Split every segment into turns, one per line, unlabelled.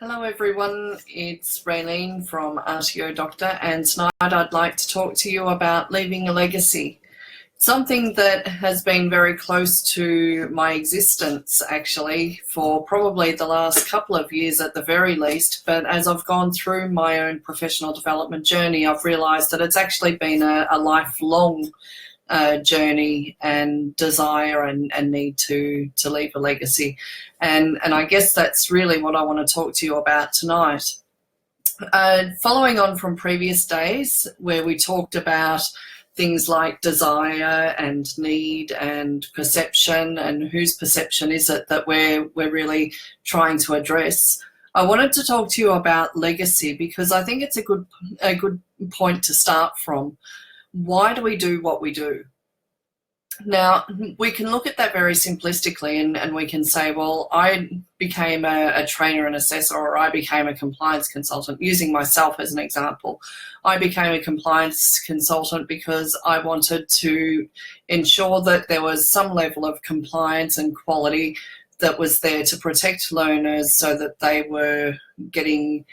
Hello everyone, it's Raylene from RTO Doctor, and tonight I'd like to talk to you about leaving a legacy. Something that has been very close to my existence actually for probably the last couple of years at the very least, but as I've gone through my own professional development journey, I've realised that it's actually been a lifelong journey and desire and need to leave a legacy. And I guess that's really what I want to talk to you about tonight. Following on from previous days where we talked about things like desire and need and perception and whose perception is it that we're really trying to address, I wanted to talk to you about legacy because I think it's a good point to start from. Why do we do what we do? Now, we can look at that very simplistically and we can say, well, I became a trainer and assessor, or I became a compliance consultant, using myself as an example. I became a compliance consultant because I wanted to ensure that there was some level of compliance and quality that was there to protect learners so that they were getting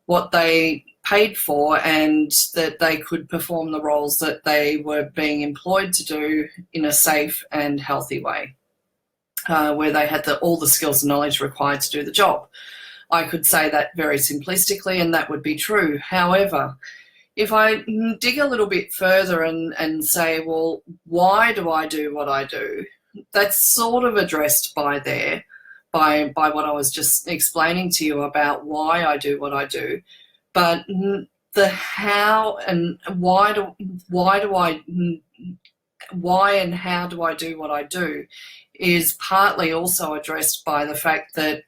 what they paid for and that they could perform the roles that they were being employed to do in a safe and healthy way, where they had all the skills and knowledge required to do the job. I could say that very simplistically, and that would be true. However, if I dig a little bit further and say, well, why do I do what I do? That's sort of addressed by what I was just explaining to you about why I do what I do. But the how and why and how do I do what I do is partly also addressed by the fact that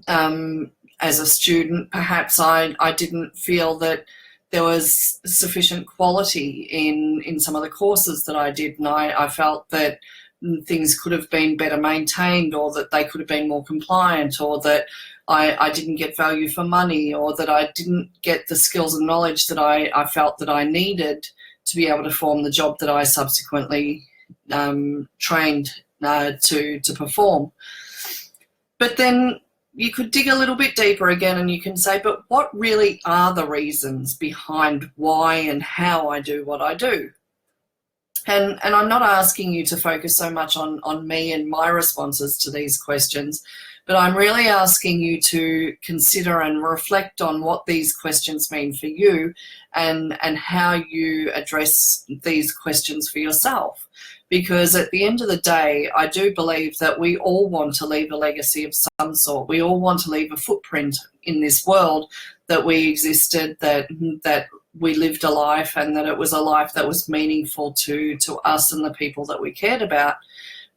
as a student, perhaps I didn't feel that there was sufficient quality in some of the courses that I did, and I felt that things could have been better maintained, or that they could have been more compliant, or that I didn't get value for money, or that I didn't get the skills and knowledge that I felt that I needed to be able to perform the job that I subsequently trained to perform. But then you could dig a little bit deeper again and you can say, but what really are the reasons behind why and how I do what I do? And I'm not asking you to focus so much on me and my responses to these questions, but I'm really asking you to consider and reflect on what these questions mean for you and how you address these questions for yourself. Because at the end of the day, I do believe that we all want to leave a legacy of some sort. We all want to leave a footprint in this world, that we existed, that we lived a life, and that it was a life that was meaningful to us and the people that we cared about.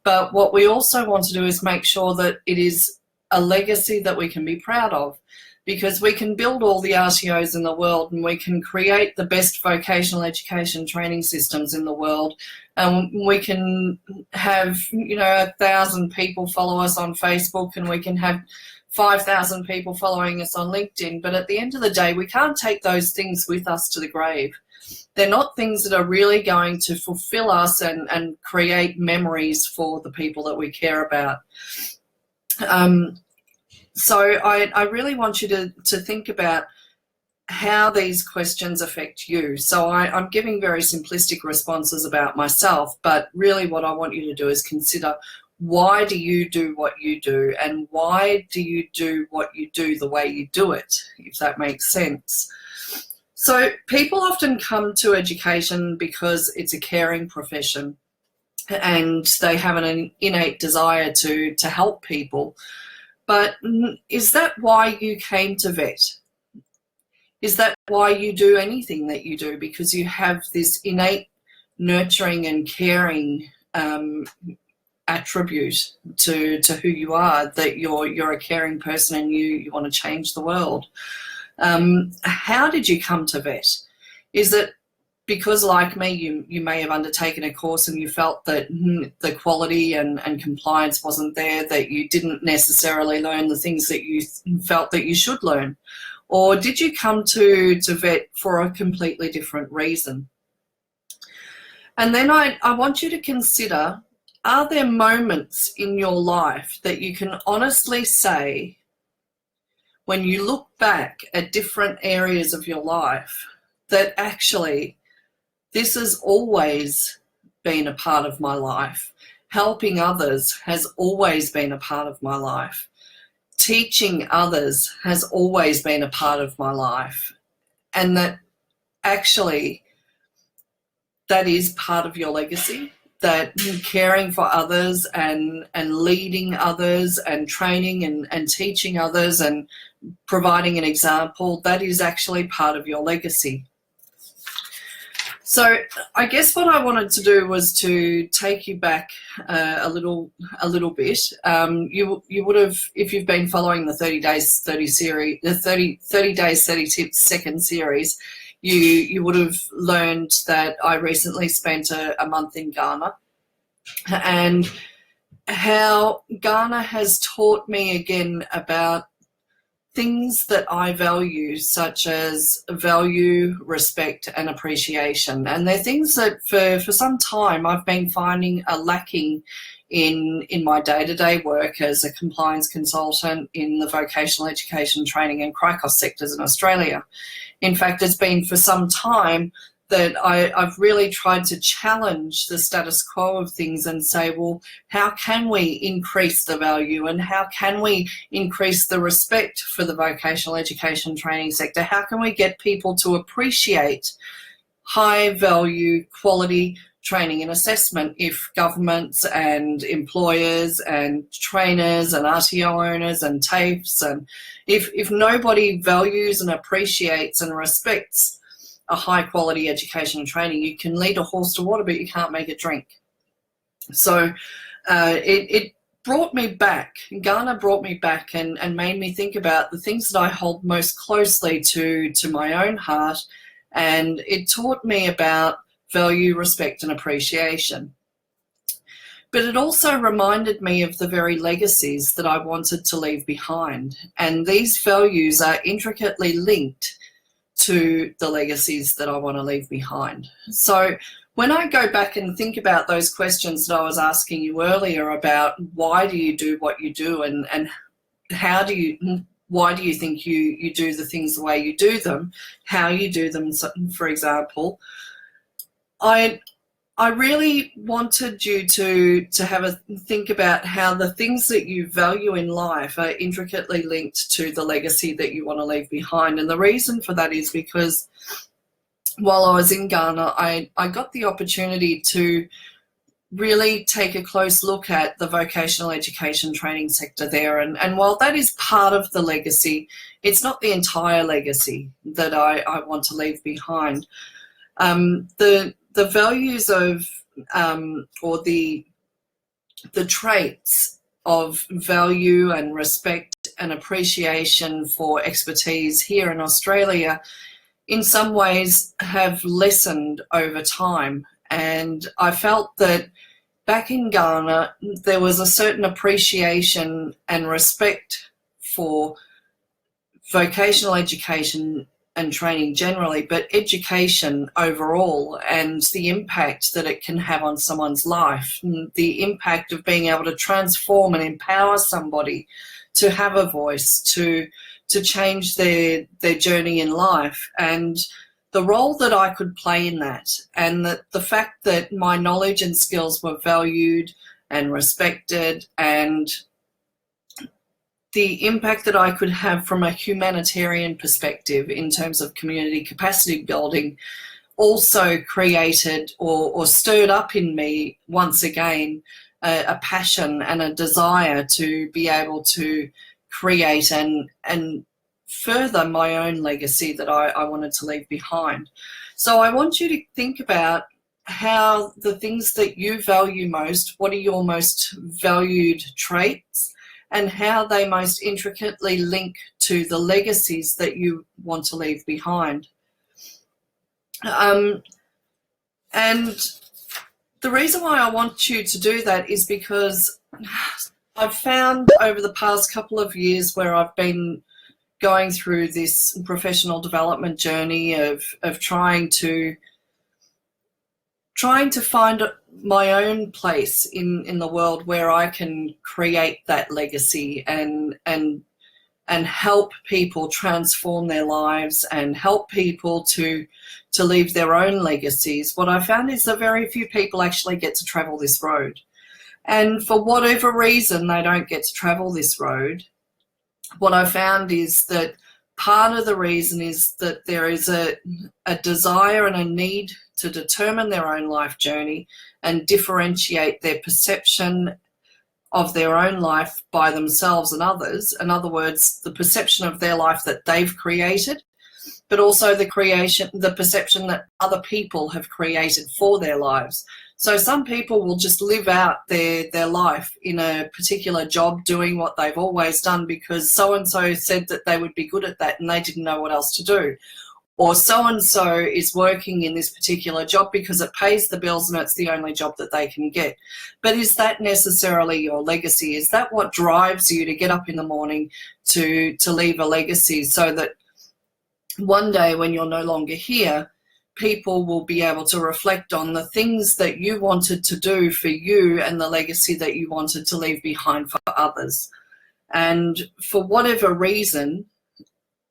But what we also want to do is make sure that it is a legacy that we can be proud of, because we can build all the RTOs in the world and we can create the best vocational education training systems in the world, and we can have 1,000 people follow us on Facebook, and we can have 5,000 people following us on LinkedIn, but at the end of the day, we can't take those things with us to the grave. They're not things that are really going to fulfill us and create memories for the people that we care about. So I really want you to think about how these questions affect you. So I'm giving very simplistic responses about myself, but really what I want you to do is consider, why do you do what you do, and why do you do what you do the way you do it, if that makes sense? So people often come to education because it's a caring profession and they have an innate desire to help people. But is that why you came to VET? Is that why you do anything that you do? Because you have this innate nurturing and caring attribute to who you are, that you're a caring person and you want to change the world. How did you come to VET? Is it because, like me, you may have undertaken a course and you felt that the quality and compliance wasn't there, that you didn't necessarily learn the things that you felt that you should learn? Or did you come to VET for a completely different reason? And then I want you to consider, are there moments in your life that you can honestly say, when you look back at different areas of your life, that actually this has always been a part of my life. Helping others has always been a part of my life. Teaching others has always been a part of my life. And that actually that is part of your legacy, that caring for others and leading others and training and teaching others and providing an example, that is actually part of your legacy. So I guess what I wanted to do was to take you back a little bit. You would have, if you've been following the 30 days 30 series, the 30 days 30 tips second series, you would have learned that I recently spent a month in Ghana, and how Ghana has taught me again about things that I value, such as value, respect, and appreciation. And they're things that for some time I've been finding are lacking in my day-to-day work as a compliance consultant in the vocational education, training and CRICOS sectors in Australia. In fact, it's been for some time that I've really tried to challenge the status quo of things and say, well, how can we increase the value and how can we increase the respect for the vocational education training sector? How can we get people to appreciate high value, quality training and assessment if governments and employers and trainers and RTO owners and TAFEs, and if nobody values and appreciates and respects a high quality education and training, you can lead a horse to water, but you can't make it drink. So it brought me back. Ghana brought me back and made me think about the things that I hold most closely to my own heart. And it taught me about value, respect, and appreciation. But it also reminded me of the very legacies that I wanted to leave behind. And these values are intricately linked to the legacies that I want to leave behind. So when I go back and think about those questions that I was asking you earlier about why do you do what you do and why do you think you do the things the way you do them, how you do them, for example, I really wanted you to have a think about how the things that you value in life are intricately linked to the legacy that you want to leave behind. And the reason for that is because while I was in Ghana, I got the opportunity to really take a close look at the vocational education training sector there. And while that is part of the legacy, it's not the entire legacy that I want to leave behind. The values of or the traits of value and respect and appreciation for expertise here in Australia in some ways have lessened over time. And I felt that back in Ghana there was a certain appreciation and respect for vocational education and training generally, but education overall and the impact that it can have on someone's life, the impact of being able to transform and empower somebody to have a voice, to change their journey in life, and the role that I could play in that, and the fact that my knowledge and skills were valued and respected, and the impact that I could have from a humanitarian perspective in terms of community capacity building also created or stirred up in me once again a passion and a desire to be able to create and further my own legacy that I wanted to leave behind. So I want you to think about how the things that you value most, what are your most valued traits, and how they most intricately link to the legacies that you want to leave behind. And the reason why I want you to do that is because I've found over the past couple of years where I've been going through this professional development journey of trying to find my own place in the world where I can create that legacy and and help people transform their lives and help people to leave their own legacies, what I found is that very few people actually get to travel this road. And for whatever reason they don't get to travel this road, what I found is that part of the reason is that there is a desire and a need to determine their own life journey and differentiate their perception of their own life by themselves and others. In other words, the perception of their life that they've created, but also the perception that other people have created for their lives. So some people will just live out their life in a particular job doing what they've always done because so-and-so said that they would be good at that and they didn't know what else to do. Or so-and-so is working in this particular job because it pays the bills and it's the only job that they can get. But is that necessarily your legacy? Is that what drives you to get up in the morning to leave a legacy so that one day when you're no longer here, people will be able to reflect on the things that you wanted to do for you and the legacy that you wanted to leave behind for others? And for whatever reason,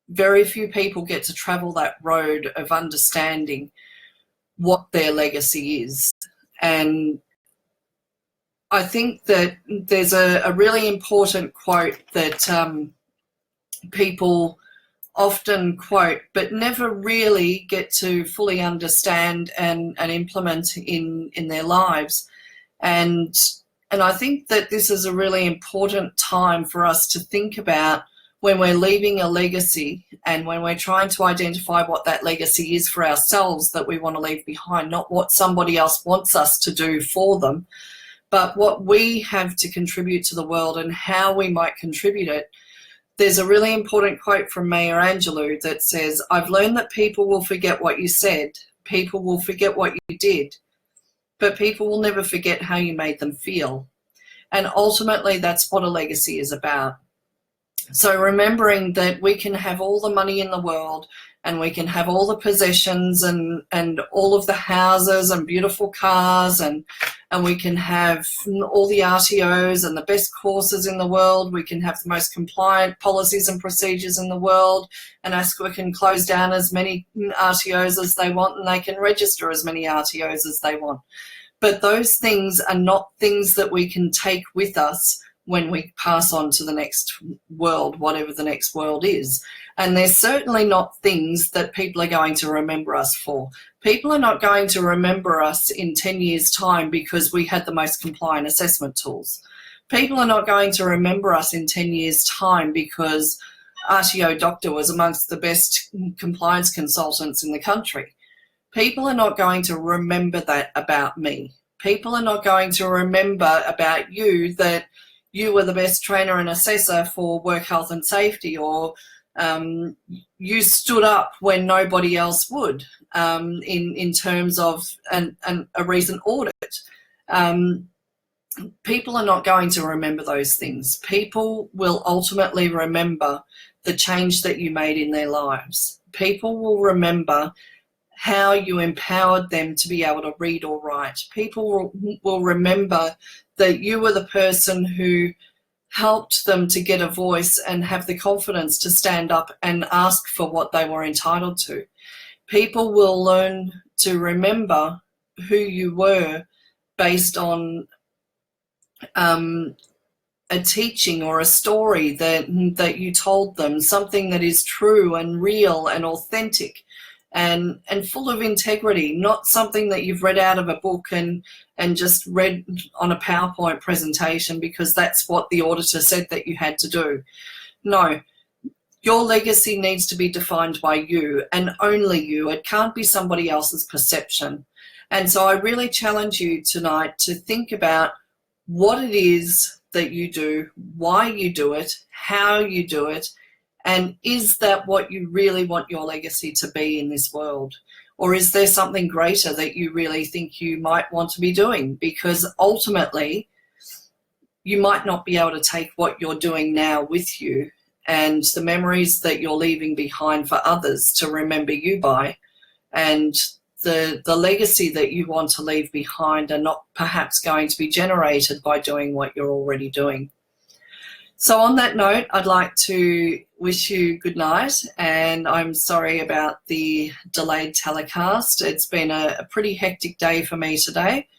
very few people get to travel that road of understanding what their legacy is. And I think that there's a really important quote that people often quote but never really get to fully understand and implement in their lives. And I think that this is a really important time for us to think about when we're leaving a legacy and when we're trying to identify what that legacy is for ourselves that we want to leave behind, not what somebody else wants us to do for them, but what we have to contribute to the world and how we might contribute it. There's a really important quote from Maya Angelou that says, "I've learned that people will forget what you said, people will forget what you did, but people will never forget how you made them feel." And ultimately, that's what a legacy is about. So remembering that we can have all the money in the world and we can have all the possessions and all of the houses and beautiful cars and we can have all the RTOs and the best courses in the world. We can have the most compliant policies and procedures in the world, and ASQA can close down as many RTOs as they want and they can register as many RTOs as they want. But those things are not things that we can take with us when we pass on to the next world, whatever the next world is. And they're certainly not things that people are going to remember us for. People are not going to remember us in 10 years' time because we had the most compliant assessment tools. People are not going to remember us in 10 years' time because RTO Doctor was amongst the best compliance consultants in the country. People are not going to remember that about me. People are not going to remember about you that you were the best trainer and assessor for work health and safety, or you stood up when nobody else would in terms of a recent audit. People are not going to remember those things. People will ultimately remember the change that you made in their lives. People will remember how you empowered them to be able to read or write. People will remember that you were the person who helped them to get a voice and have the confidence to stand up and ask for what they were entitled to. People will learn to remember who you were based on a teaching or a story that you told them, something that is true and real and authentic and full of integrity, not something that you've read out of a book and just read on a PowerPoint presentation because that's what the auditor said that you had to do. No, your legacy needs to be defined by you and only you. It can't be somebody else's perception. And so I really challenge you tonight to think about what it is that you do, why you do it, how you do it, and is that what you really want your legacy to be in this world? Or is there something greater that you really think you might want to be doing? Because ultimately, you might not be able to take what you're doing now with you and the memories that you're leaving behind for others to remember you by, and the legacy that you want to leave behind are not perhaps going to be generated by doing what you're already doing. So on that note, I'd like to wish you good night, and I'm sorry about the delayed telecast. It's been a pretty hectic day for me today.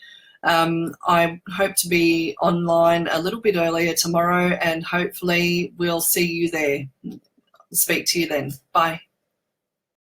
I hope to be online a little bit earlier tomorrow, and hopefully we'll see you there. Speak to you then. Bye.